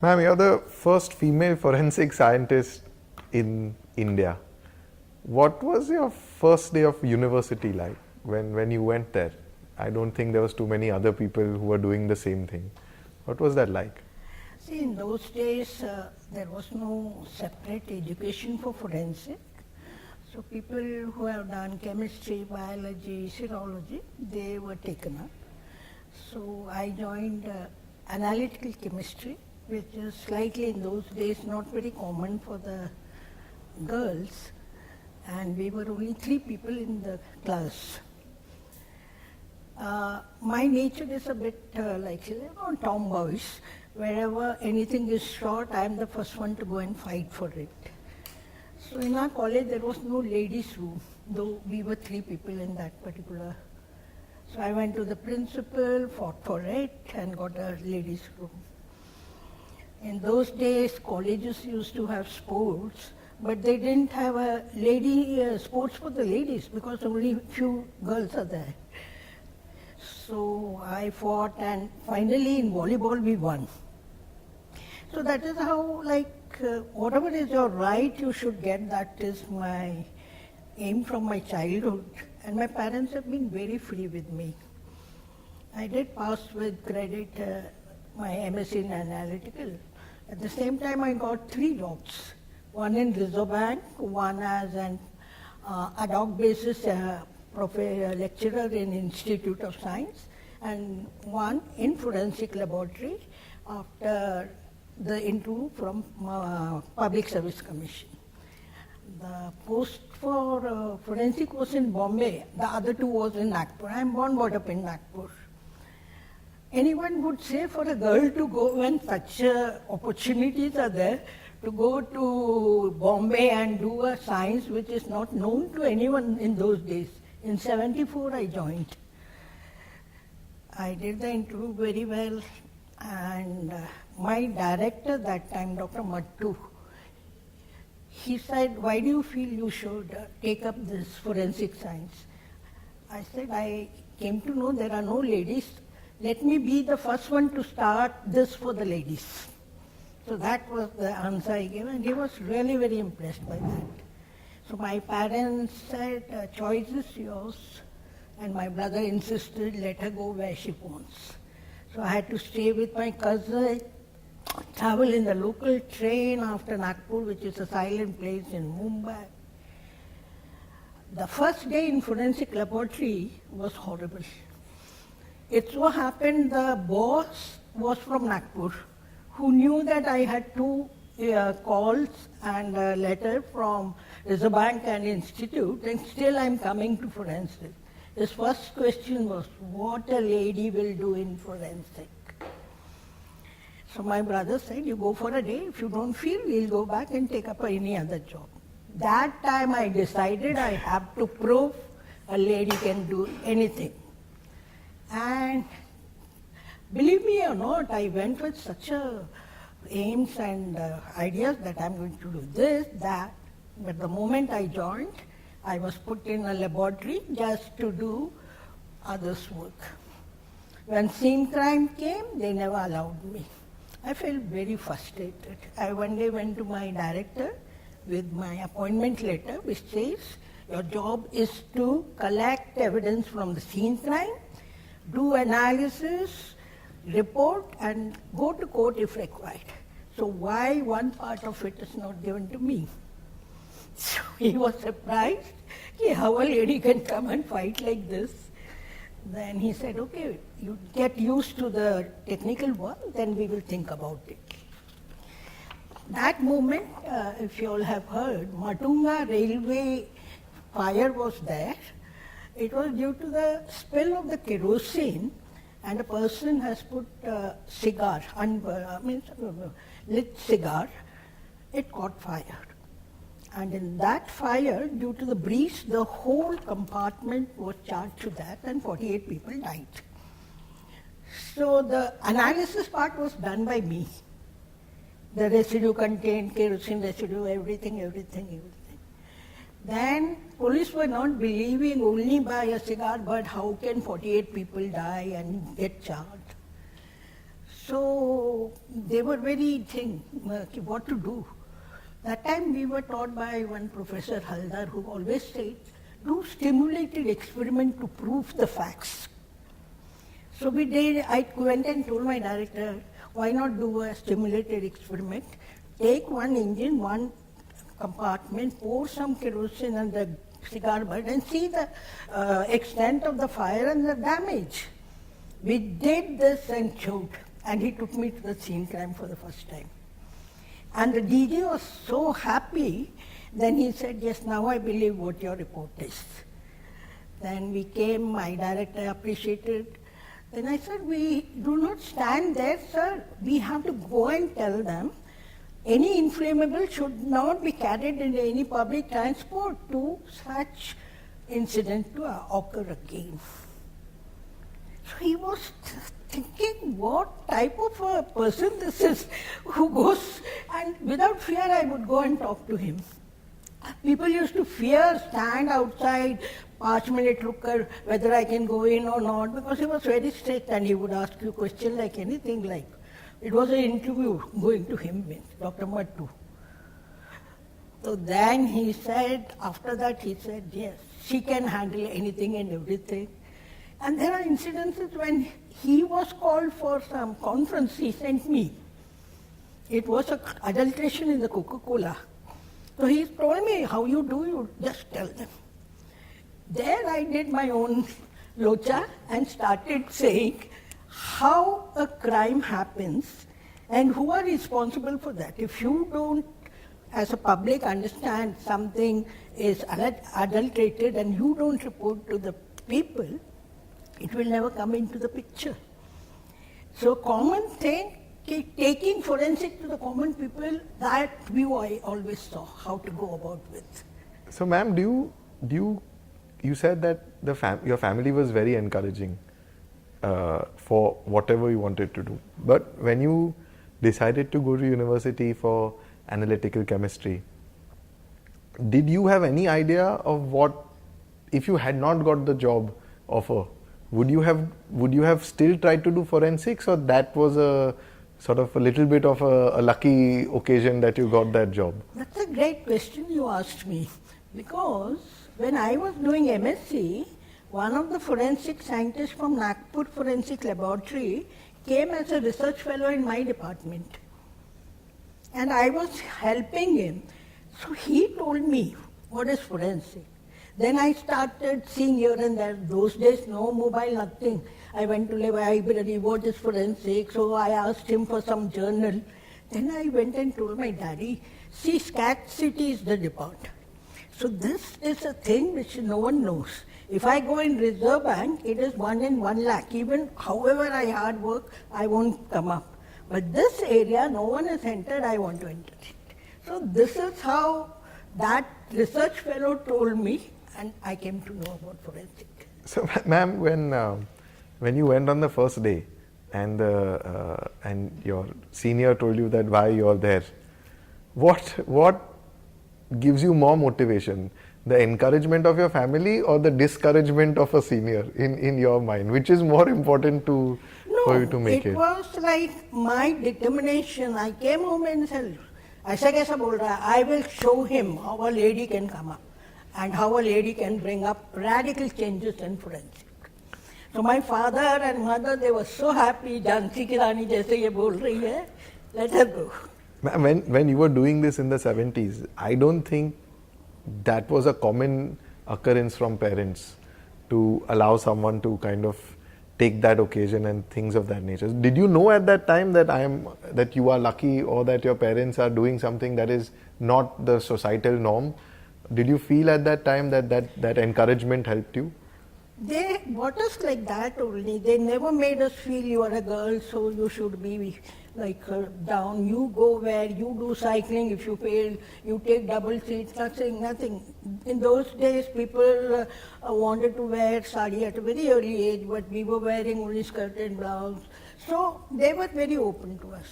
Ma'am, you're the first female forensic scientist in India. What was your first day of university like when you went there? I don't think there was too many other people who were doing the same thing. What was that like? See, in those days, there was no separate education for forensic. So people who have done chemistry, biology, serology, they were taken up. So I joined analytical chemistry, which is slightly in those days not very common for the girls. And we were only 3 people in the class. My nature is a bit tomboyish. Wherever anything is short, I am the first one to go and fight for it. So in our college, there was no ladies' room, though we were 3 people in that particular. So I went to the principal, fought for it, and got a ladies' room. In those days, colleges used to have sports, but they didn't have a lady sports for the ladies because only few girls are there. So I fought, and finally in volleyball we won. So that is how, whatever is your right, you should get. That is my aim from my childhood. And my parents have been very free with me. I did pass with credit my MSc in analytical. At the same time, I got 3 jobs. One in Reserve Bank, one as an ad hoc basis lecturer in Institute of Science, and one in Forensic Laboratory after the interview from Public Service Commission. The post for forensic was in Bombay, the other 2 was in Nagpur. I am born brought up in Nagpur. Anyone would say for a girl to go when such opportunities are there, to go to Bombay and do a science which is not known to anyone in those days. In '74 I joined. I did the interview very well, and my director that time, Dr. Mattu, he said, "Why do you feel you should take up this forensic science?" I said, "I came to know there are no ladies. Let me be the first one to start this for the ladies." So that was the answer I gave, and he was really very impressed by that. So my parents said, "Choice is yours," and my brother insisted, "Let her go where she wants." So I had to stay with my cousin, travel in the local train after Nagpur, which is a silent place in Mumbai. The first day in forensic laboratory was horrible. It so happened the boss was from Nagpur, who knew that I had 2 calls and a letter from Reserve Bank and Institute, and still I'm coming to forensic. His first question was, what a lady will do in forensic. So my brother said, "You go for a day. If you don't feel, we'll go back and take up any other job." That time I decided I have to prove a lady can do anything. And believe me or not, I went with such aims and ideas that I'm going to do this, that. But the moment I joined, I was put in a laboratory just to do others' work. When scene crime came, they never allowed me. I felt very frustrated. I one day went to my director with my appointment letter, which says, "Your job is to collect evidence from the scene crime, do analysis, report, and go to court if required. So why one part of it is not given to me?" So he was surprised, how a lady can come and fight like this. Then he said, "Okay, you get used to the technical work, then we will think about it." That moment, if you all have heard, Matunga railway fire was there. It was due to the spill of the kerosene, and a person has put cigar, lit cigar, it caught fire. And in that fire, due to the breeze, the whole compartment was charged to that, and 48 people died. So the analysis part was done by me. The residue contained kerosene residue, everything. Then police were not believing only by a cigar, but how can 48 people die and get charged? So they were very what to do. That time we were taught by one Professor Haldar who always said, do stimulated experiment to prove the facts. So we did, I went and told my director, why not do a stimulated experiment? Take one engine, one compartment, pour some kerosene on the cigar butt and see the extent of the fire and the damage. We did this and showed, and he took me to the scene crime for the first time. And the DG was so happy, then he said, yes, now I believe what your report is. Then we came, my director appreciated. Then I said, we do not stand there, sir. We have to go and tell them, any inflammable should not be carried in any public transport to such incident to occur again. So he was thinking, what type of a person this is who goes, and without fear I would go and talk to him. People used to fear, stand outside, 5 minute looker, whether I can go in or not, because he was very strict and he would ask you questions like anything like. It was an interview going to him with Dr. Mattu. So then he said, after that he said, yes, she can handle anything and everything. And there are incidences when he was called for some conference, he sent me. It was an adulteration in the Coca-Cola. So he told me, how you do, you just tell them. There I did my own locha and started saying how a crime happens and who are responsible for that. If you don't, as a public, understand something is adulterated and you don't report to the people, it will never come into the picture. So common thing, taking forensic to the common people, that view I always saw how to go about with. So ma'am, you said that your family was very encouraging for whatever you wanted to do. But when you decided to go to university for analytical chemistry, did you have any idea of what, if you had not got the job offer, would you have still tried to do forensics, or that was a sort of a little bit of a lucky occasion that you got that job? That's a great question you asked me, because when I was doing MSc, one of the forensic scientists from Nagpur Forensic Laboratory came as a research fellow in my department. And I was helping him. So he told me, what is forensic? Then I started seeing here and there. Those days, no mobile, nothing. I went to the library, what is forensic? So I asked him for some journal. Then I went and told my daddy, see, SCAT City is the department. So this is a thing which no one knows. If I go in Reserve Bank, it is 1 in 1 lakh. Even however I hard work, I won't come up. But this area, no one has entered, I want to enter it. So this is how that research fellow told me, and I came to know about forensic. So ma'am, when you went on the first day and your senior told you that why you're there, what gives you more motivation? The encouragement of your family or the discouragement of a senior in your mind? Which is more important for you to make it? It was like my determination. I came home and said, "Aisa kaisa bol raha hai?" I will show him how a lady can come up and how a lady can bring up radical changes in forensic. So my father and mother, they were so happy. Jhansi ki Rani jaise ye bol rahi hai, let her go. When you were doing this in the 70s, I don't think that was a common occurrence from parents to allow someone to kind of take that occasion and things of that nature. Did you know at that time that you are lucky, or that your parents are doing something that is not the societal norm? Did you feel at that time that encouragement helped you? They brought us like that only. They never made us feel you are a girl, so you should be like down. You go where, you do cycling. If you fail, you take double seats. Nothing. In those days, people wanted to wear sari at a very early age, but we were wearing only skirt and blouse. So they were very open to us.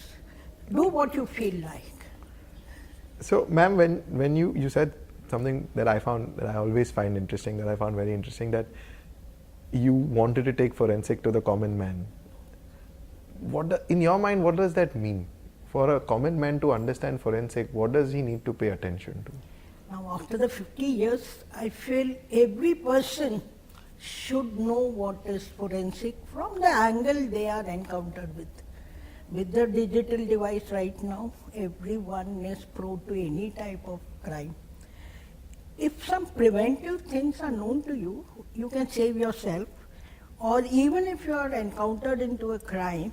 Do what you feel like. So, ma'am, when you said something that I always find interesting, that I found very interesting, that you wanted to take forensic to the common man. In your mind, what does that mean? For a common man to understand forensic, what does he need to pay attention to? Now, after the 50 years, I feel every person should know what is forensic from the angle they are encountered with. With the digital device right now, everyone is prone to any type of crime. If some preventive things are known to you, you can save yourself, or even if you are encountered into a crime,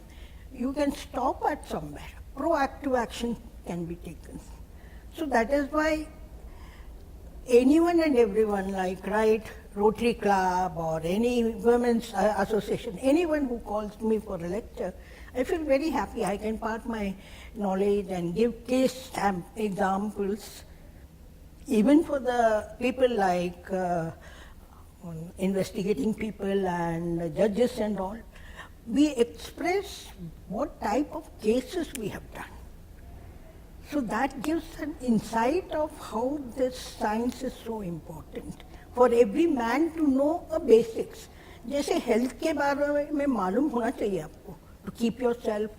you can stop at somewhere. Proactive action can be taken. So that is why anyone and everyone, like Rotary Club or any women's association, anyone who calls me for a lecture, I feel very happy. I can impart my knowledge and give case stamp examples, even for the people like investigating people and judges and all. We express what type of cases we have done. So that gives an insight of how this science is so important for every man to know the basics. जैसे health के बारे में मालूम होना चाहिए आपको, to keep yourself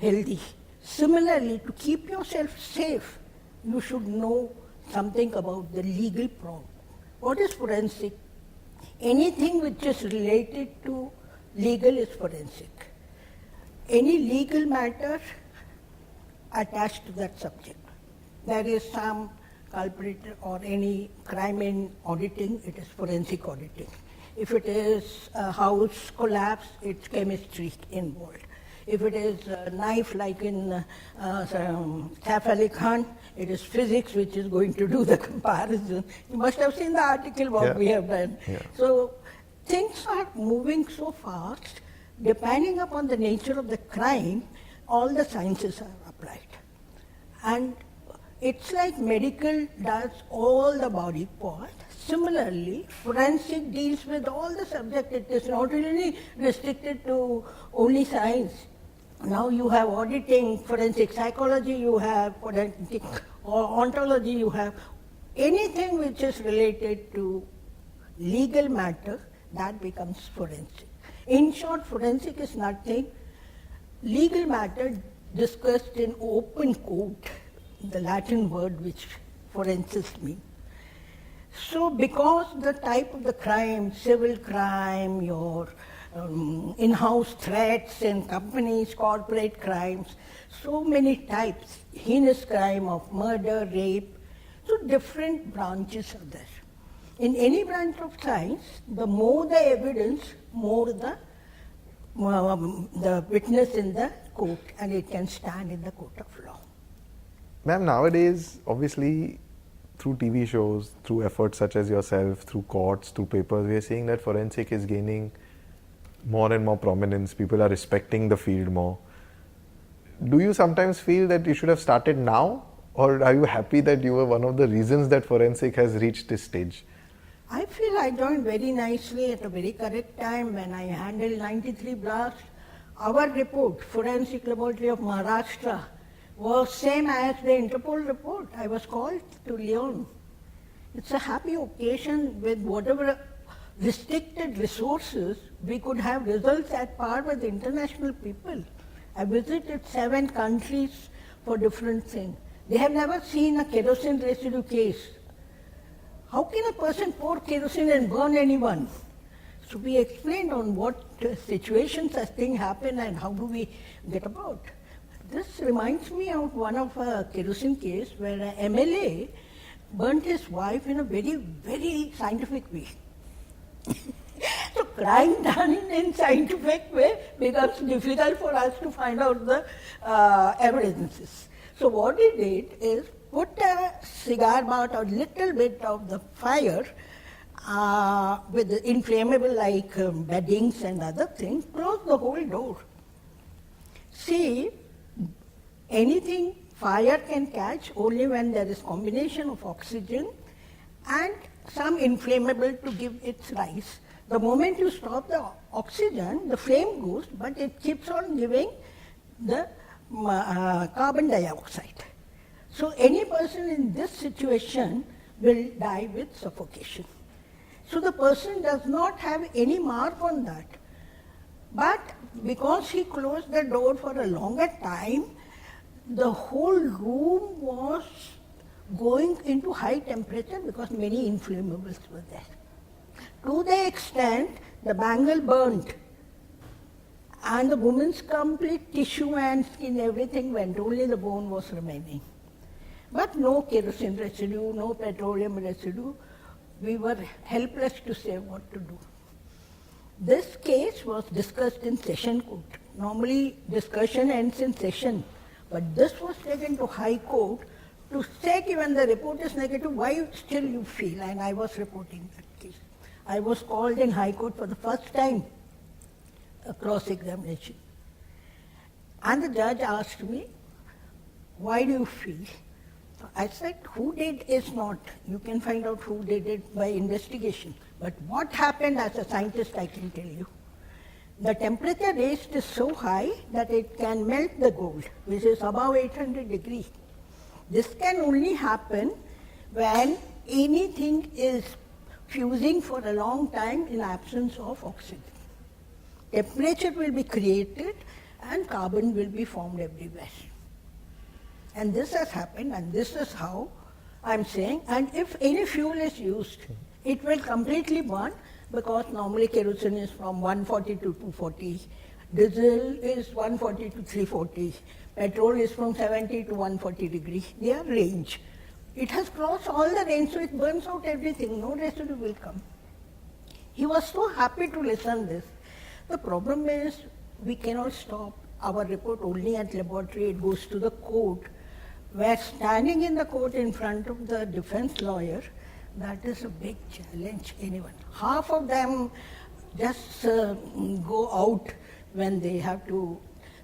healthy. Similarly, to keep yourself safe, you should know something about the legal problem. What is forensic? Anything which is related to legal is forensic. Any legal matter attached to that subject. There is some culprit or any crime in auditing, it is forensic auditing. If it is a house collapse, it's chemistry involved. If it is a knife like in Saif Ali Khan, it is physics which is going to do the comparison. You must have seen the article what we have done. Yeah. So things are moving so fast, depending upon the nature of the crime, all the sciences are applied. And it's like medical does all the body part. Similarly, forensic deals with all the subject. It is not really restricted to only science. Now you have auditing, forensic psychology, you have forensic ontology, you have anything which is related to legal matter, that becomes forensic. In short, forensic is nothing. Legal matter discussed in open court, the Latin word which forensics mean. So because the type of the crime, civil crime, your in-house threats in companies, corporate crimes, so many types, heinous crime of murder, rape, so different branches are there. In any branch of science, the more the evidence, more the witness in the court, and it can stand in the court of law. Ma'am, nowadays, obviously, through TV shows, through efforts such as yourself, through courts, through papers, we are seeing that forensic is gaining more and more prominence. People are respecting the field more. Do you sometimes feel that you should have started now, or are you happy that you were one of the reasons that forensic has reached this stage? I feel I joined very nicely at a very correct time when I handled 93 blasts. Our report, Forensic Laboratory of Maharashtra, was same as the Interpol report. I was called to Lyon. It's a happy occasion. With whatever restricted resources, we could have results at par with international people. I visited 7 countries for different things. They have never seen a kerosene residue case. How can a person pour kerosene and burn anyone? So we explained on what situations such things happen and how do we get about. This reminds me of one of a kerosene case where an MLA burnt his wife in a very, very scientific way. So crime done in scientific way becomes difficult for us to find out the evidences. So what he did is put a cigar butt or little bit of the fire with the inflammable like beddings and other things, close the whole door. See, anything fire can catch only when there is combination of oxygen and some inflammable to give its rise. The moment you stop the oxygen, the flame goes, but it keeps on giving the carbon dioxide. So any person in this situation will die with suffocation. So the person does not have any mark on that. But because he closed the door for a longer time, the whole room was going into high temperature because many inflammables were there. To the extent the bangle burnt and the woman's complete tissue and skin, everything went, only the bone was remaining. But no kerosene residue, no petroleum residue. We were helpless to say what to do. This case was discussed in session court. Normally discussion ends in session, but this was taken to High Court to say, even the report is negative, why still you feel? And I was reporting that case. I was called in High Court for the first time, a cross-examination. And the judge asked me, why do you feel? I said, who did is not. You can find out who did it by investigation. But what happened, as a scientist, I can tell you. The temperature raised is so high that it can melt the gold, which is above 800 degrees. This can only happen when anything is fusing for a long time in absence of oxygen. Temperature will be created and carbon will be formed everywhere. And this has happened, and this is how I'm saying. And if any fuel is used, it will completely burn, because normally kerosene is from 140 to 240, diesel is 140 to 340, petrol is from 70 to 140 degrees, their range. It has crossed all the range, so it burns out everything, no residue will come. He was so happy to listen this. The problem is, we cannot stop our report only at laboratory, it goes to the court. Where standing in the court in front of the defense lawyer, that is a big challenge, anyone. Half of them just go out when they have to.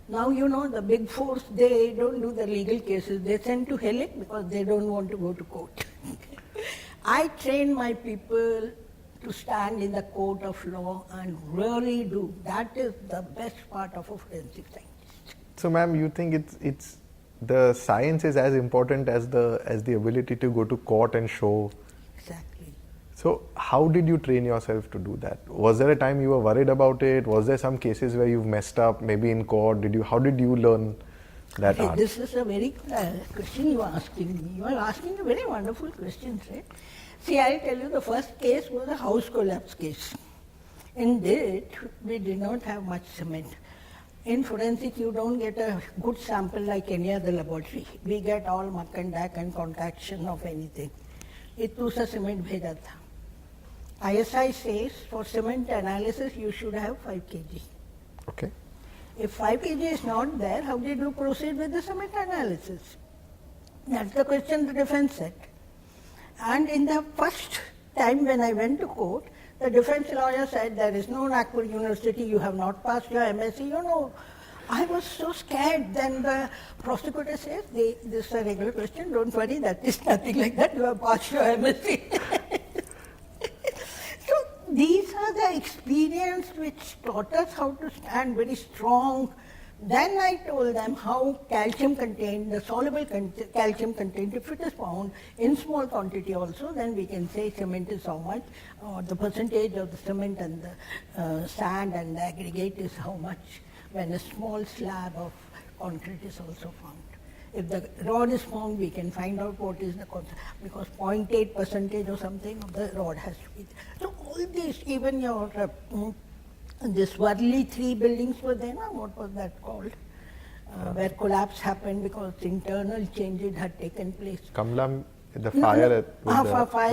Now you know the big fours, they don't do the legal cases, they send to Helik because they don't want to go to court. I train my people to stand in the court of law and really do. That is the best part of a forensic scientist. So ma'am, you think it's the science is as important as the ability to go to court and show? Exactly. So how did you train yourself to do that? Was there a time you were worried about it? Was there some cases where you've messed up, maybe in court? How did you learn that art? This is a very question you are asking me. You are asking a very wonderful question, right? See, I'll tell you, the first case was a house collapse case. In that, we did not have much cement. In forensic, you don't get a good sample like any other laboratory. We get all muck and dack and concoction of anything. Ittu sa cement bheja tha. ISI says for cement analysis, you should have 5 kg. Okay. If 5 kg is not there, how did you proceed with the cement analysis? That's the question the defense said. And in the first time when I went to court, the defense lawyer said, there is no Nagpur University, you have not passed your MSc. You know, I was so scared. Then the prosecutor says, this is a regular question, don't worry, that is nothing like that, you have passed your MSc. So these are the experience which taught us how to stand very strong. Then I told them how calcium contained, the soluble calcium contained, if it is found in small quantity also, then we can say cement is how much, or the percentage of the cement and the sand and the aggregate is how much, when a small slab of concrete is also found. If the rod is found, we can find out what is the concentration, because 0.8% or something of the rod has to be there. So all this, even your this Worli 3 buildings were there, now what was that called? Where collapse happened because internal changes had taken place. Kamla, the fire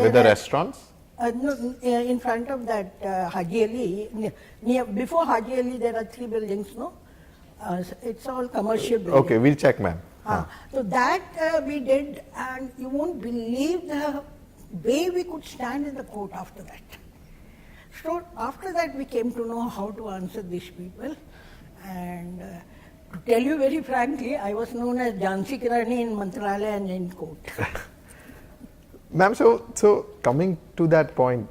with the restaurants? No, in front of that Haji Ali, before Haji Ali there are 3 buildings, no? It's all commercial buildings. Okay, we'll check, ma'am. So that we did, and you won't believe the way we could stand in the court after that. So after that we came to know how to answer these people, and to tell you very frankly, I was known as Jhansi Ki Rani in Mantralaya and in court. Ma'am, so coming to that point,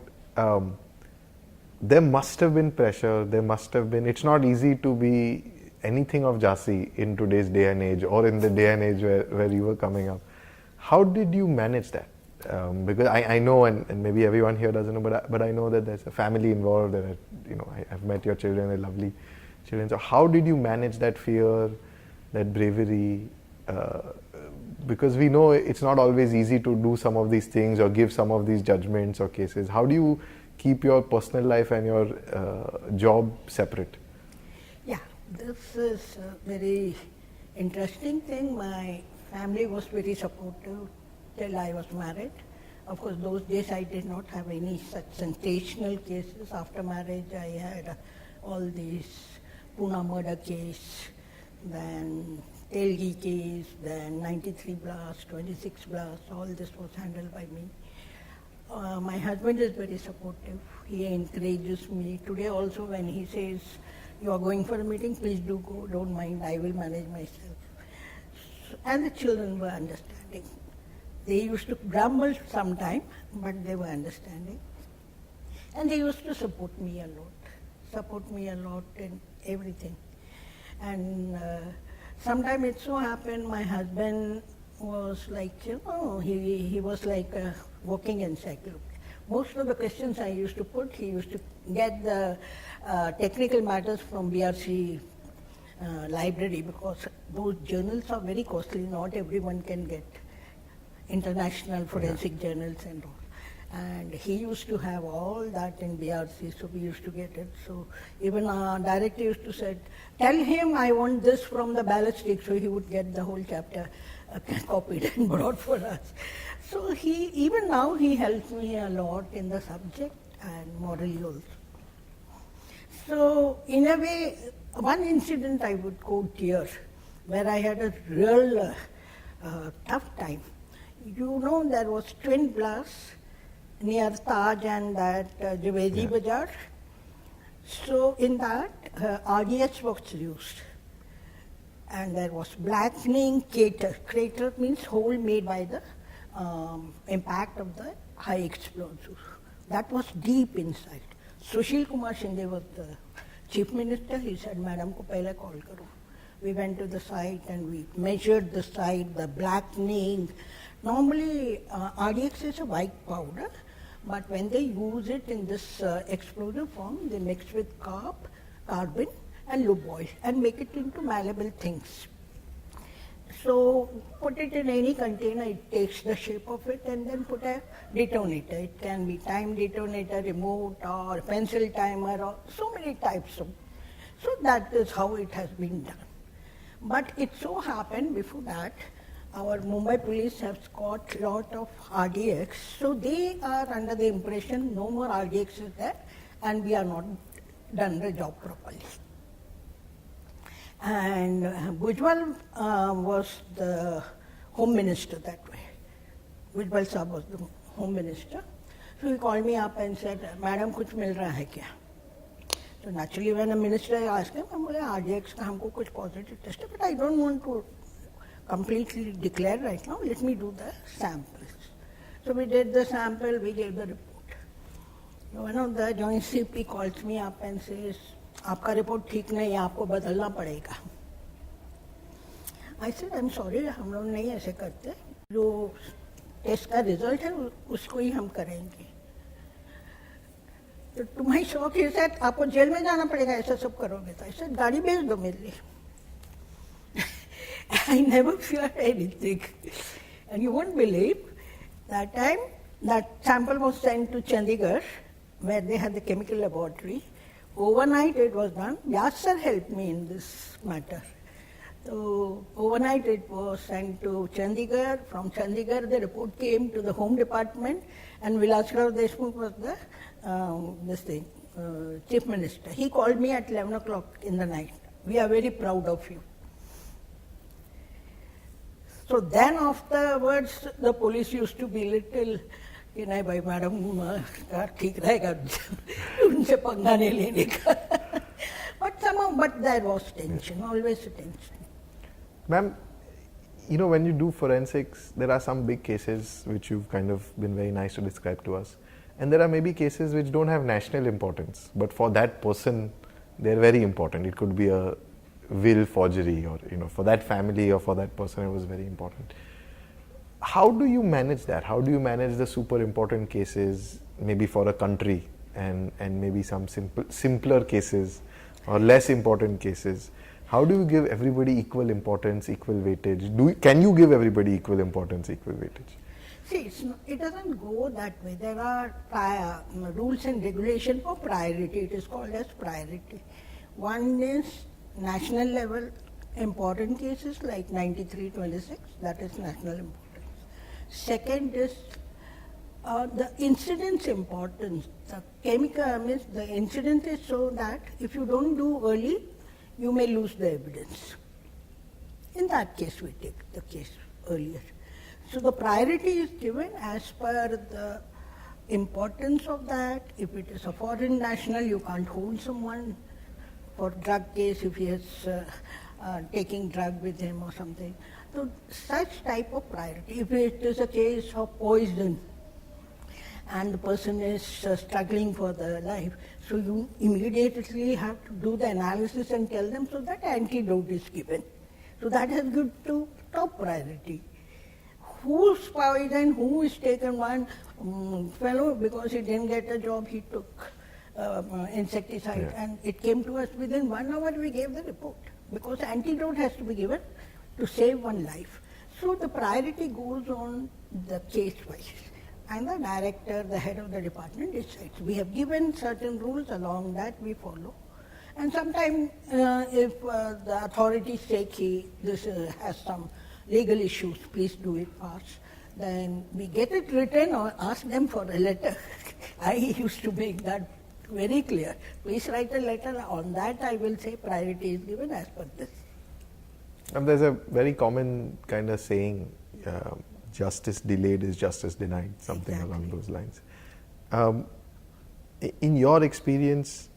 there must have been pressure, there must have been, it's not easy to be anything of Jhansi in today's day and age, or in the day and age where you were coming up. How did you manage that? Because I know, and maybe everyone here doesn't know, but I know that there's a family involved, and I've met your children, they're lovely. children. So how did you manage that fear, that bravery? Because we know it's not always easy to do some of these things or give some of these judgments or cases. How do you keep your personal life and your job separate? Yeah, this is a very interesting thing. My family was very supportive till I was married. Of course, those days I did not have any such sensational cases. After marriage, I had all these Pune murder case, then Telgi case, then 93 blast, 26 blast, all this was handled by me. My husband is very supportive. He encourages me. Today also when he says, you are going for a meeting, please do go, don't mind, I will manage myself. And the children were understanding. They used to grumble sometime, but they were understanding. And they used to support me a lot in everything. And sometime it so happened my husband was like, he was like a walking encyclopedia. Most of the questions I used to put, he used to get the technical matters from BRC library, because those journals are very costly. Not everyone can get international forensic journals and all. And he used to have all that in BRC, so we used to get it. So even our director used to say, tell him I want this from the ballistic, so he would get the whole chapter copied and brought for us. So even now he helps me a lot in the subject and morally also. So in a way, one incident I would quote here, where I had a real tough time. You know, there was twin blasts near Taj and that Javedi Bazaar. So in that, RDS was used. And there was blackening crater. Crater means hole made by the impact of the high explosive. That was deep inside. Sushil Kumar Shinde was the chief minister. He said, Madam ko pehle call karo. We went to the site and we measured the site, the blackening. Normally, RDX is a white powder, but when they use it in this explosive form, they mix with carbon and lube oil and make it into malleable things. So put it in any container, it takes the shape of it, and then put a detonator. It can be time detonator, remote, or pencil timer, or so many types of. So that is how it has been done. But it so happened before that, our Mumbai police has got a lot of RDX, so they are under the impression no more RDX is there, and we are not done the job properly. And Bhujbal was the home minister that way. Bhujbal Sahab was the home minister. So he called me up and said, Madam, kuch mil raha hai kya? So naturally when a minister asked him, I said, RDX ka humko kuch positive test hai, but I don't want to completely declare right now, let me do the samples. So we did the sample, we gave the report. So one of the joint CP calls me up and says, आपका report ठीक नहीं है, आपको बदलना पड़ेगा. I said, I'm sorry, हम लोग नहीं ऐसे करते. जो टेस्ट का रिजल्ट है उसको ही हम करेंगे. तो to my shock he said, आपको जेल में जाना पड़ेगा, ऐसा सब करोगे तो. I said, गाड़ी भेज दो मेरे लिए. I never feared anything. And you won't believe, that time, that sample was sent to Chandigarh, where they had the chemical laboratory. Overnight it was done. Vyas sir helped me in this matter. So overnight it was sent to Chandigarh. From Chandigarh the report came to the Home Department, and Vilasrao Deshmukh was the Chief Minister. He called me at 11 o'clock in the night. We are very proud of you. So then afterwards the police used to be little, कि नहीं भाई madam का ठीक रहेगा, उनसे पंगा नहीं लेने का. But somehow, but there was tension, always a tension. Ma'am, you know, when you do forensics, there are some big cases which you've kind of been very nice to describe to us. And there are maybe cases which don't have national importance, but for that person, they're very important. It could be a will forgery, or, you know, for that family or for that person, it was very important. How do you manage that? How do you manage the super important cases, maybe for a country, and maybe some simpler cases or less important cases. How do you give everybody equal importance, equal weightage? Can you give everybody equal importance, equal weightage? See, it doesn't go that way. There are rules and regulations for priority. It is called as priority. One is national level important cases like 9326, that is national importance. Second is the incident's importance. The chemical means the incident is so that if you don't do early, you may lose the evidence. In that case, we take the case earlier. So the priority is given as per the importance of that. If it is a foreign national, you can't hold someone for drug case if he is taking drug with him or something. So such type of priority. If it is a case of poison and the person is struggling for their life, so you immediately have to do the analysis and tell them so that antidote is given. So that has given to top priority. Who's poison, who is taken, one fellow because he didn't get a job, he took insecticide, and it came to us within 1 hour we gave the report because antidote has to be given to save one life. So the priority goes on the case wise, and the director, the head of the department decides. We have given certain rules, along that we follow. And sometimes if the authorities say this has some legal issues, please do it fast, then we get it written or ask them for a letter. I used to make that very clear. Please write a letter. On that I will say priority is given as per this. And there's a very common kind of saying, justice delayed is justice denied, something along those lines. In your experience,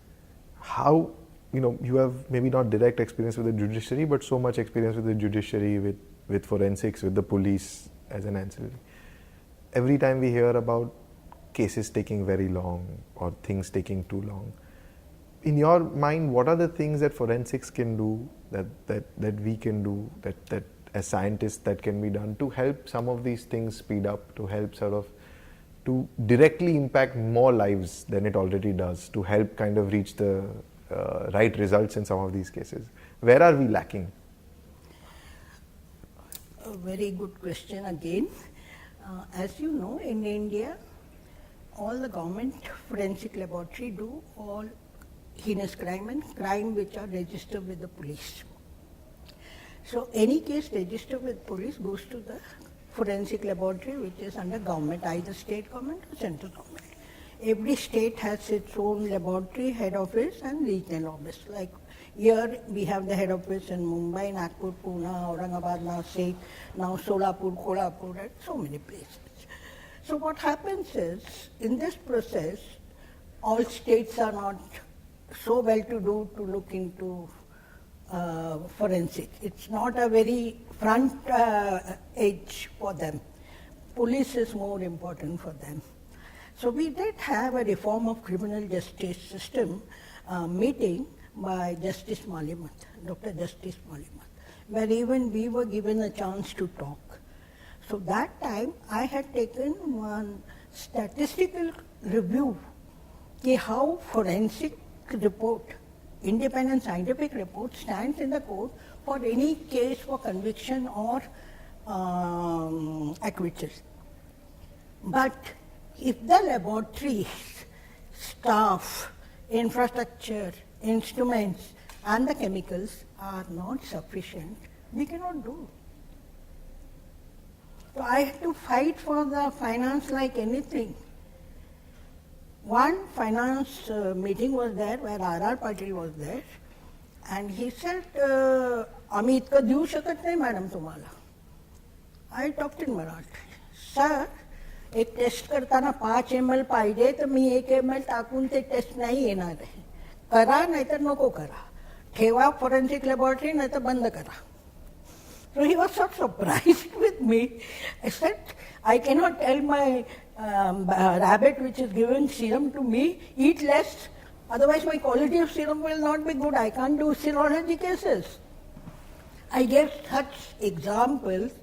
how, you have maybe not direct experience with the judiciary, but so much experience with the judiciary, with forensics, with the police as an ancillary. Every time we hear about cases taking very long or things taking too long, in your mind, what are the things that forensics can do, that we can do, that as scientists that can be done to help some of these things speed up, to help to directly impact more lives than it already does, to help kind of reach the right results in some of these cases? Where are we lacking? A very good question again. As you know, in India, all the government forensic laboratory do all heinous crime and crime which are registered with the police. So any case registered with police goes to the forensic laboratory which is under government, either state government or central government. Every state has its own laboratory, head office and regional office. Like here we have the head office in Mumbai, Nagpur, Pune, Aurangabad, Nashik, now Solapur, Kolhapur, and so many places. So what happens is, in this process, all states are not so well to do to look into forensic. It's not a very front edge for them. Police is more important for them. So we did have a reform of criminal justice system meeting by Justice Malimat, Dr. Justice Malimat, where even we were given a chance to talk. So that time I had taken one statistical review how forensic report, independent scientific report stands in the court for any case for conviction or acquittal. But if the laboratories, staff, infrastructure, instruments and the chemicals are not sufficient, we cannot do. So I had to fight for the finance like anything. One finance meeting was there where R.R. Patil was there, and he said, "आम्ही इतकं देऊ शकत नाही madam तुम्हाला." I talked in Marathi. Sir, एक test करताना 5 ml पाहिजे तर मी 1 ml टाकून ते टेस्ट नाही येणार आहे. करा नाहीतर नको करा. ठेवा फोरेन्सिक लॅबोरेटरी नाहीतर बंद करा. So he was so surprised with me. I said, I cannot tell my rabbit which is giving serum to me, eat less, otherwise my quality of serum will not be good. I can't do serology cases. I gave such examples.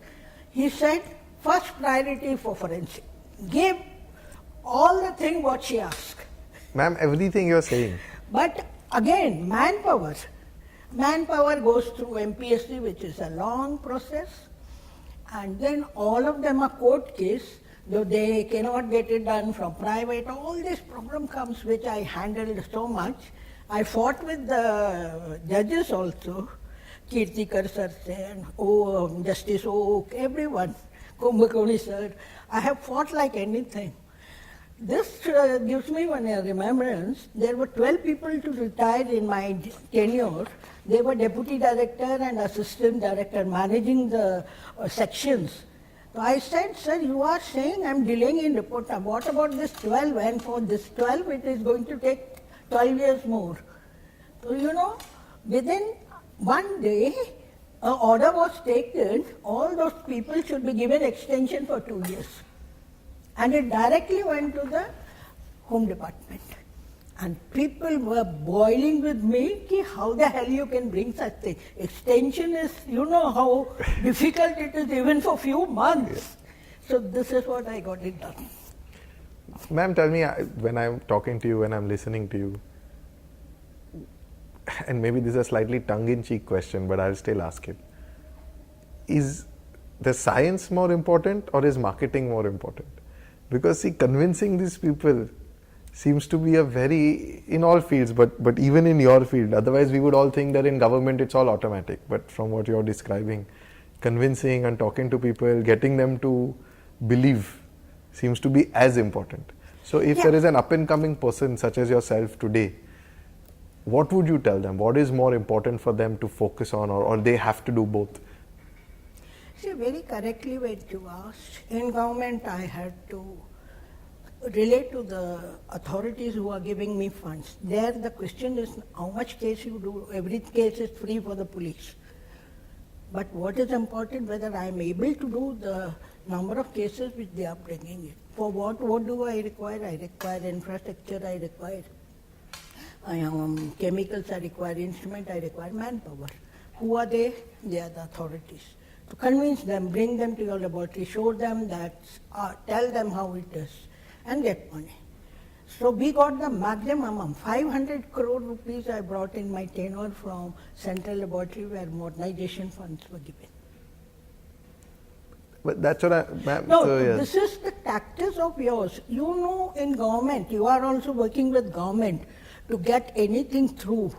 He said, first priority for forensic. Give all the thing what she asked. Ma'am, everything you're saying. But Again, manpower. Manpower goes through MPSC, which is a long process, and then all of them are court case, though they cannot get it done from private. All this problem comes, which I handled so much. I fought with the judges also, Kirtikar sir and Justice Oak, everyone, Kumbhakoni sir. I have fought like anything. This gives me one remembrance. There were 12 people to retire in my tenure. They were deputy director and assistant director managing the sections. So I said, sir, you are saying I'm delaying in report. What about this 12? And for this 12, it is going to take 12 years more. So, you know, within one day, an order was taken, all those people should be given extension for 2 years. And it directly went to the Home Department. And people were boiling with me, ki how the hell you can bring such thing. Extension is, you know how difficult it is even for few months. So this is what I got it done. Ma'am, tell me, when I'm talking to you, when I'm listening to you, and maybe this is a slightly tongue-in-cheek question, but I'll still ask it. Is the science more important or is marketing more important? Because see, convincing these people seems to be a very, in all fields, but even in your field, otherwise we would all think that in government it's all automatic. But from what you're describing, convincing and talking to people, getting them to believe seems to be as important. So if there is an up-and-coming person such as yourself today, what would you tell them? What is more important for them to focus on, or they have to do both? See, very correctly what you asked. In government, I had to relate to the authorities who are giving me funds. There, the question is how much case you do. Every case is free for the police. But what is important, whether I am able to do the number of cases which they are bringing in. For what do I require? I require infrastructure, I require chemicals, I require instrument, I require manpower. Who are they? They are the authorities. To convince them, bring them to your laboratory, show them that, tell them how it is, and get money. So we got the maximum, 500 crore rupees I brought in my tenure from Central Laboratory where modernization funds were given. But that's what I... No, this is the tactics of yours. You know, in government, you are also working with government to get anything through.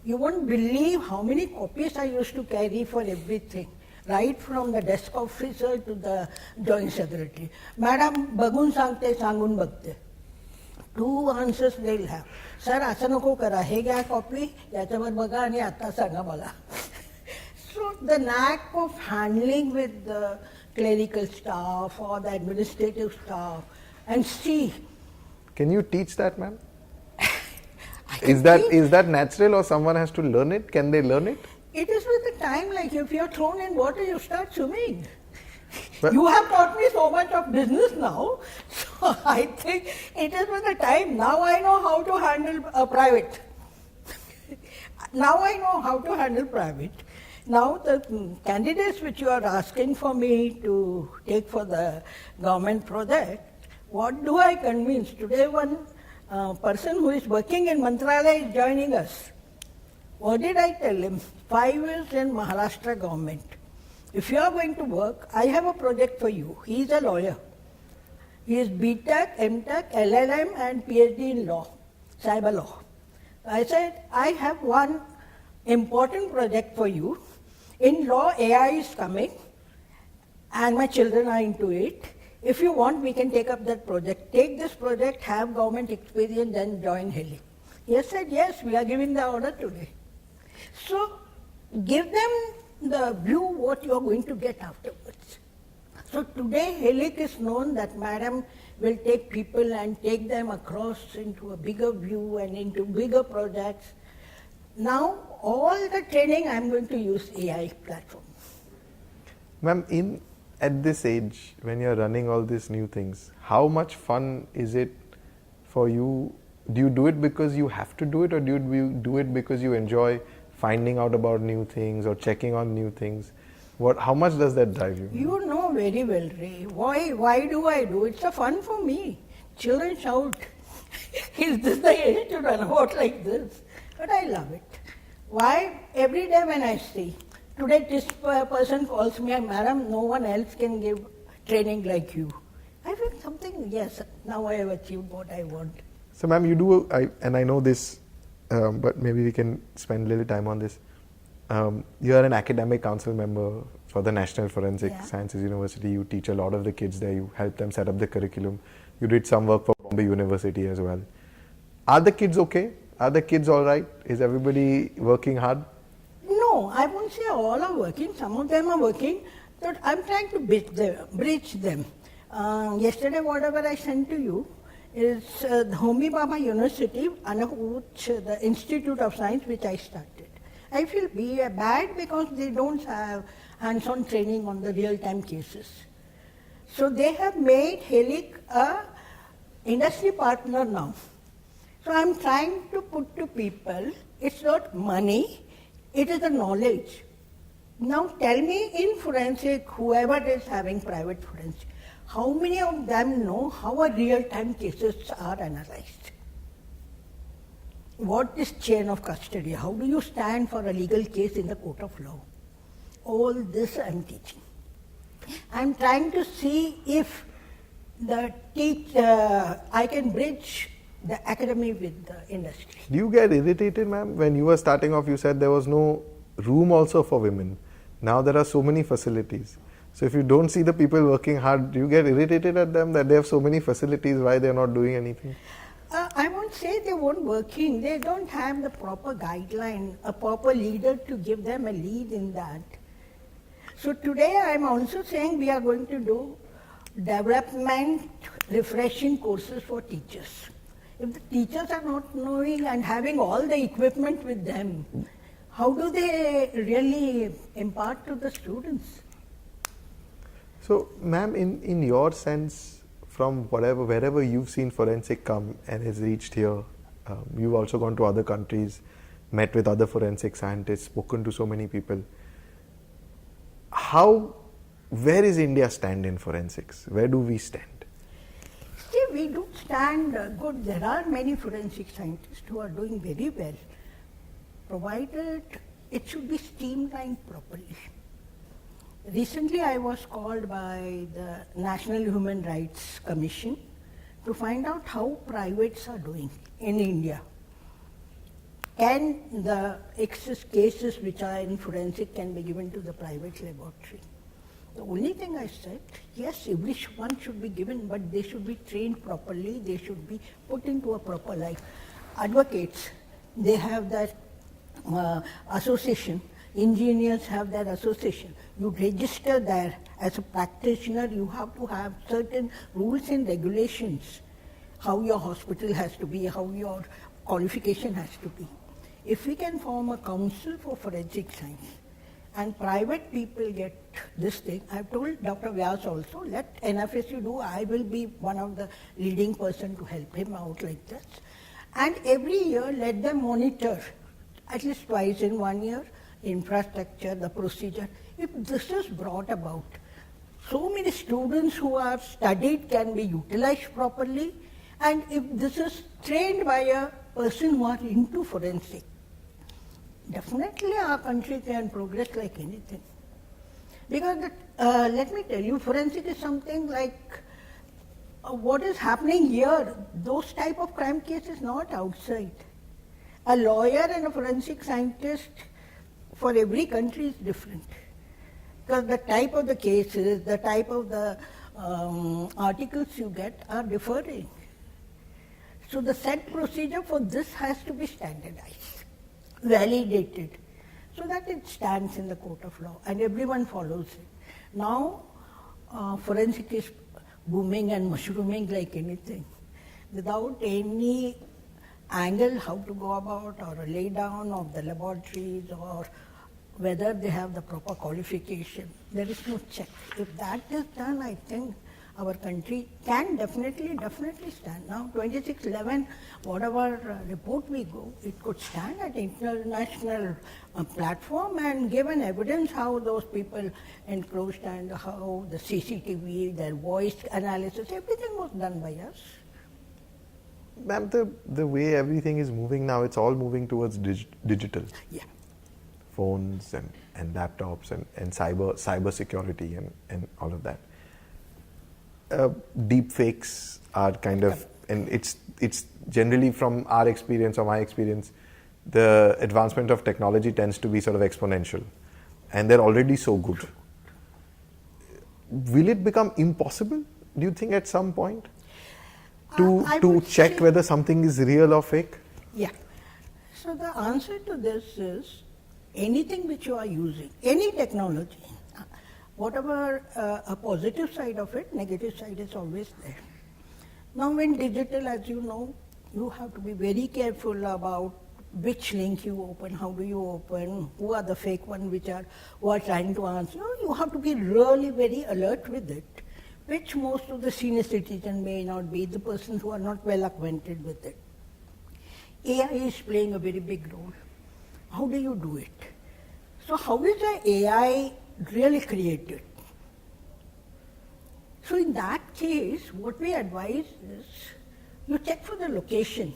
You won't believe how many copies I used to carry for everything. Right from the desk officer to the joint secretary. Madam, bagun sangte sangun bagte. 2 answers they'll have. Sir, asa नको करा. हे घ्या copy, याच्यावर बघा आणि आता सांगा मला. So the knack of handling with the clerical staff or the administrative staff and see. Can you teach that, ma'am? Is that natural or someone has to learn it? Can they learn it? It is with the time, like if you are thrown in water, you start swimming. But you have taught me so much of business now, so I think it is with the time. Now I know how to handle private. Now I know how to handle private. Now the candidates which you are asking for me to take for the government project, what do I convince? Today one person who is working in Mantralaya is joining us. What did I tell him? 5 years in Maharashtra government. If you are going to work, I have a project for you. He is a lawyer. He is BTech, MTech, LLM and PhD in law, cyber law. I said, I have one important project for you. In law, AI is coming and my children are into it. If you want, we can take up that project. Take this project, have government experience, then join Helik. He said, yes, we are giving the order today. So give them the view what you are going to get afterwards. So today Helik is known that Madam will take people and take them across into a bigger view and into bigger projects. Now all the training I am going to use AI platform. Ma'am, at this age, when you're running all these new things, how much fun is it for you? Do you do it because you have to do it, or do you do it because you enjoy finding out about new things or checking on new things? How much does that drive you? You know very well, Ray. Why do I do it? It's a fun for me. Children shout, is this the age to run about like this? But I love it. Why? Every day when I see, today this person calls me, Madam, no one else can give training like you. I feel something, yes, now I have achieved what I want. So ma'am, you do, and I know this, but maybe we can spend a little time on this. You are an academic council member for the National Forensic Sciences University. You teach a lot of the kids there. You help them set up the curriculum. You did some work for Bombay University as well. Are the kids okay? Are the kids all right? Is everybody working hard? No, I won't say all are working. Some of them are working, but I'm trying to bridge them. Yesterday, whatever I sent to you is the Homi Bhabha University, the Institute of Science, which I started. I feel bad because they don't have hands-on training on the real-time cases. So they have made Helik a industry partner now. So I'm trying to put to people, it's not money, it is the knowledge. Now tell me in forensic, whoever is having private forensic, how many of them know how a real-time cases are analyzed? What is chain of custody? How do you stand for a legal case in the court of law? All this I'm teaching. I'm trying to see if I can bridge the academy with the industry. Do you get irritated, ma'am? When you were starting off, you said there was no room also for women. Now there are so many facilities. So if you don't see the people working hard, do you get irritated at them that they have so many facilities, why they're not doing anything? I won't say they weren't working. They don't have the proper guideline, a proper leader to give them a lead in that. So today I'm also saying we are going to do development refreshing courses for teachers. If the teachers are not knowing and having all the equipment with them, how do they really impart to the students? So, ma'am, in your sense, from wherever you've seen forensic come and has reached here, you've also gone to other countries, met with other forensic scientists, spoken to so many people. Where is India stand in forensics? Where do we stand? See, we do stand good. There are many forensic scientists who are doing very well, provided it should be streamlined properly. Recently, I was called by the National Human Rights Commission to find out how privates are doing in India. Can the excess cases which are in forensic can be given to the private laboratory? The only thing I said, yes, everyone should be given, but they should be trained properly, they should be put into a proper life. Advocates, they have that association. Engineers have that association. You register there as a practitioner, you have to have certain rules and regulations, how your hospital has to be, how your qualification has to be. If we can form a council for forensic science and private people get this thing, I've told Dr. Vyas also, let NFSU do, I will be one of the leading person to help him out like this. And every year let them monitor, at least twice in 1 year, infrastructure, the procedure. If this is brought about, so many students who are studied can be utilized properly, and if this is trained by a person who are into forensic, definitely our country can progress like anything. Because let me tell you, forensic is something like what is happening here, those type of crime cases not outside. A lawyer and a forensic scientist for every country is different. Because the type of the cases, the type of the articles you get are differing. So the set procedure for this has to be standardized, validated, so that it stands in the court of law and everyone follows it. Now, forensic is booming and mushrooming like anything, without any angle how to go about or a lay down of the laboratories or whether they have the proper qualification. There is no check. If that is done, I think our country can definitely stand. Now 2611, whatever report we go, it could stand at international platform and give an evidence how those people encroached and how the CCTV, their voice analysis, everything was done by us. Ma'am, the way everything is moving now, it's all moving towards digital. Yeah. Phones and laptops and cyber security and all of that. Deep fakes are kind of, and it's generally from our experience or my experience, the advancement of technology tends to be sort of exponential, and they're already so good. Will it become impossible, do you think, at some point to check whether something is real or fake? Yeah. So the answer to this is anything which you are using, any technology, whatever a positive side of it, negative side is always there. Now in digital, as you know, you have to be very careful about which link you open, how do you open, who are the fake ones who are trying to answer. You have to be really very alert with it, which most of the senior citizens may not be, the persons who are not well acquainted with it. AI is playing a very big role. How do you do it? So how is the AI really created? So in that case, what we advise is you check for the location.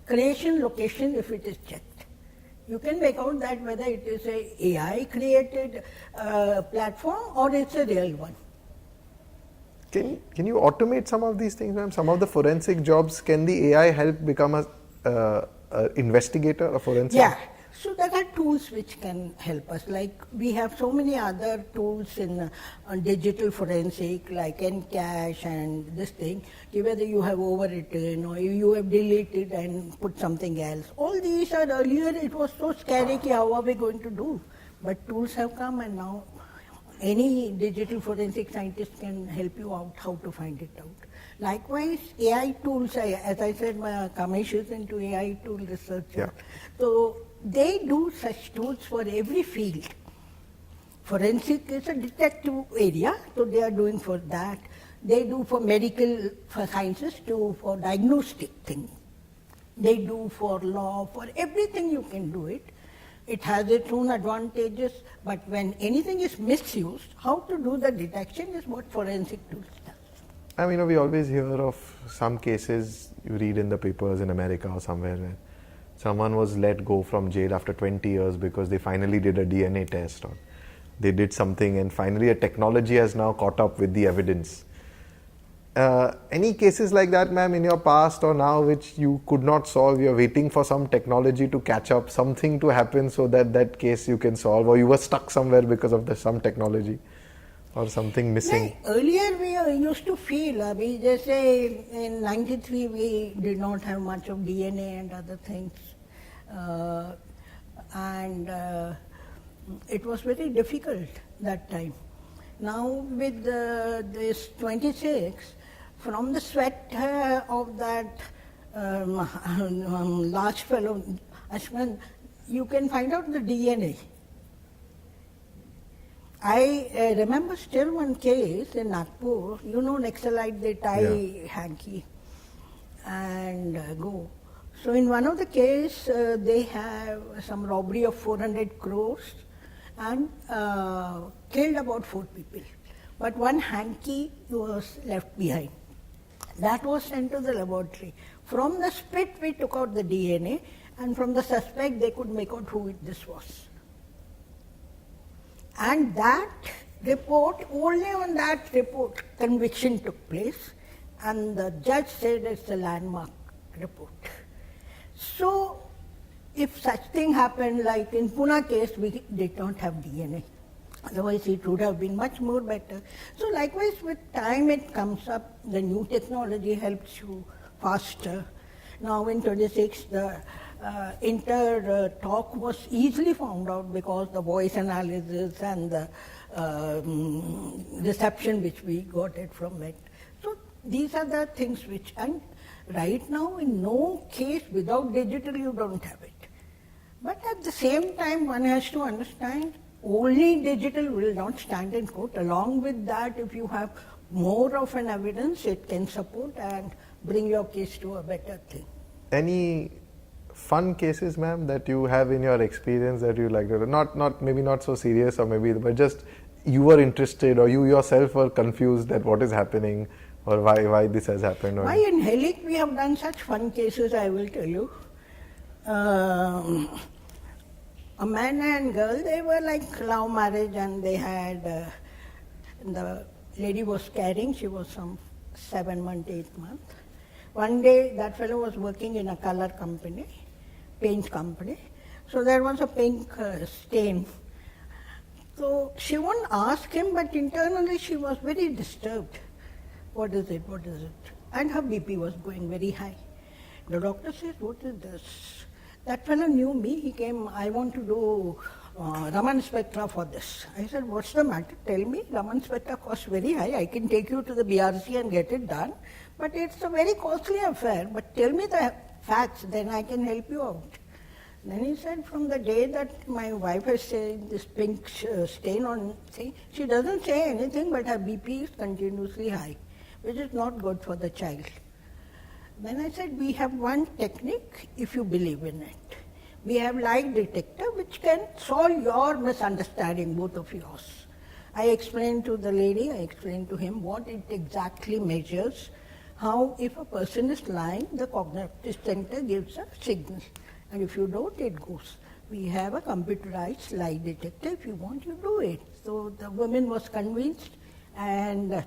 Creation location, if it is checked. You can make out that whether it is a AI created platform or it's a real one. Can you automate some of these things, ma'am? Some of the forensic jobs, can the AI help become a investigator, a forensic? Yeah. So there are tools which can help us. Like we have so many other tools in digital forensic, like Encache and this thing, whether you have overwritten or you have deleted and put something else. All these are earlier, it was so scary, how are we going to do? But tools have come, and now any digital forensic scientist can help you out how to find it out. Likewise, AI tools, as I said, my Kamesh is into AI tool research. Yeah. So they do such tools for every field. Forensic is a detective area, so they are doing for that. They do for medical, for sciences, for diagnostic thing. They do for law, for everything you can do it. It has its own advantages, but when anything is misused, how to do the detection is what forensic tools does. I mean, we always hear of some cases you read in the papers in America or somewhere where someone was let go from jail after 20 years because they finally did a DNA test or they did something, and finally a technology has now caught up with the evidence. Any cases like that, ma'am, in your past or now which you could not solve? You're waiting for some technology to catch up, something to happen so that that case you can solve, or you were stuck somewhere because of some technology or something missing? Like earlier we used to feel, we just say in 93 we did not have much of DNA and other things. It was very difficult that time. Now with this 26, from the sweat of that large fellow, Ashman, you can find out the DNA. I remember still one case in Nagpur, you know Naxalite, they tie hanky and go. So in one of the case, they have some robbery of 400 crores and killed about 4 people. But one hanky was left behind. That was sent to the laboratory. From the spit, we took out the DNA, and from the suspect, they could make out who this was. And that report, only on that report, conviction took place, and the judge said it's a landmark report. So, if such thing happened, like in Pune case, we did not have DNA. Otherwise, it would have been much more better. So, likewise, with time it comes up, the new technology helps you faster. Now, in 26, the talk was easily found out because the voice analysis and the reception which we got it from it. So, these are the things which, and right now, in no case without digital, you don't have it. But at the same time, one has to understand only digital will not stand in court. Along with that, if you have more of an evidence, it can support and bring your case to a better thing. Any fun cases, ma'am, that you have in your experience that you like? Not maybe not so serious, or maybe, but just you were interested or you yourself were confused at what is happening, or why this has happened? Or Why in Helik we have done such fun cases, I will tell you. A man and girl, they were like love marriage, and they had, the lady was carrying, she was some 7 months, 8 months. One day that fellow was working in a color company, paint company. So there was a pink stain. So she wouldn't ask him, but internally she was very disturbed. What is it? What is it? And her BP was going very high. The doctor says, what is this? That fellow knew me. He came, I want to do Raman spectra for this. I said, what's the matter? Tell me. Raman spectra costs very high. I can take you to the BRC and get it done. But it's a very costly affair. But tell me the facts, then I can help you out. Then he said, from the day that my wife has seen this pink stain on thing, she doesn't say anything, but her BP is continuously high, which is not good for the child. Then I said, we have one technique, if you believe in it. We have light detector, which can solve your misunderstanding, both of yours. I explained to the lady, I explained to him what it exactly measures, how if a person is lying, the cognitive center gives a signal. And if you don't, it goes. We have a computerized lie detector. If you want, you do it. So the woman was convinced, and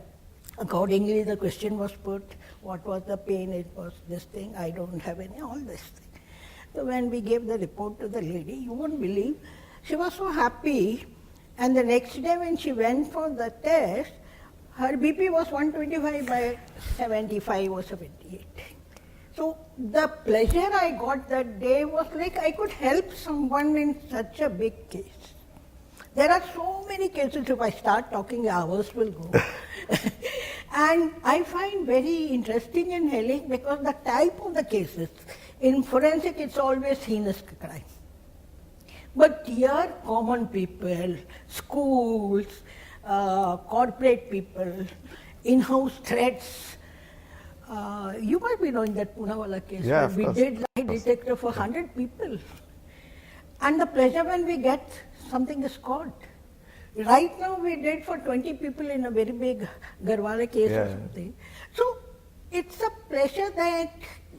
accordingly the question was put, what was the pain? It was this thing, I don't have any, all this thing. So when we gave the report to the lady, you won't believe, she was so happy, and the next day when she went for the test, her BP was 125 by 75 or 78. So the pleasure I got that day was like I could help someone in such a big case. There are so many cases, if I start talking, hours will go. And I find very interesting in Helik because the type of the cases, in forensic it's always heinous crime. But here common people, schools, corporate people, in-house threats. You might be knowing that Poonawala case, yeah, where we did lie detector for 100 people. And the pleasure when we get something is caught. Right now we did for 20 people in a very big Garwala case or something. So it's a pleasure that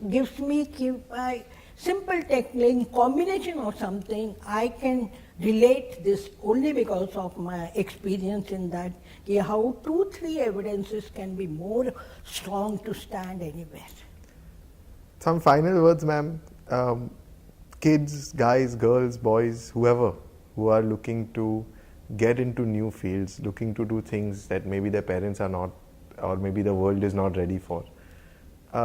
gives me by simple technique, combination or something, I can relate this only because of my experience in that, how 2-3 evidences can be more strong to stand anywhere. Some final words, ma'am. Kids, guys, girls, boys, whoever, who are looking to get into new fields, looking to do things that maybe their parents are not, or maybe the world is not ready for,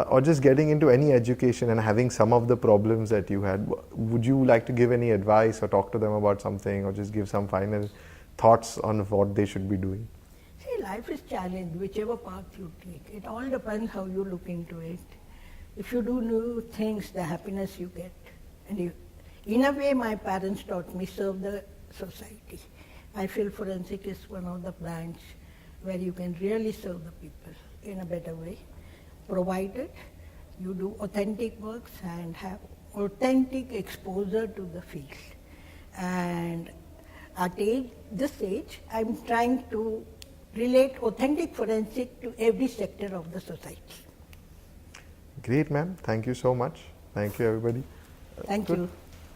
or just getting into any education and having some of the problems that you had, would you like to give any advice or talk to them about something, or just give some final thoughts on what they should be doing? See, life is challenged, whichever path you take. It all depends how you look into it. If you do new things, the happiness you get. And in a way, my parents taught me, serve the society. I feel forensic is one of the branch where you can really serve the people in a better way, provided you do authentic works and have authentic exposure to the field. And at this age, I'm trying to relate authentic forensic to every sector of the society. Great, ma'am. Thank you so much. Thank you, everybody. Thank you.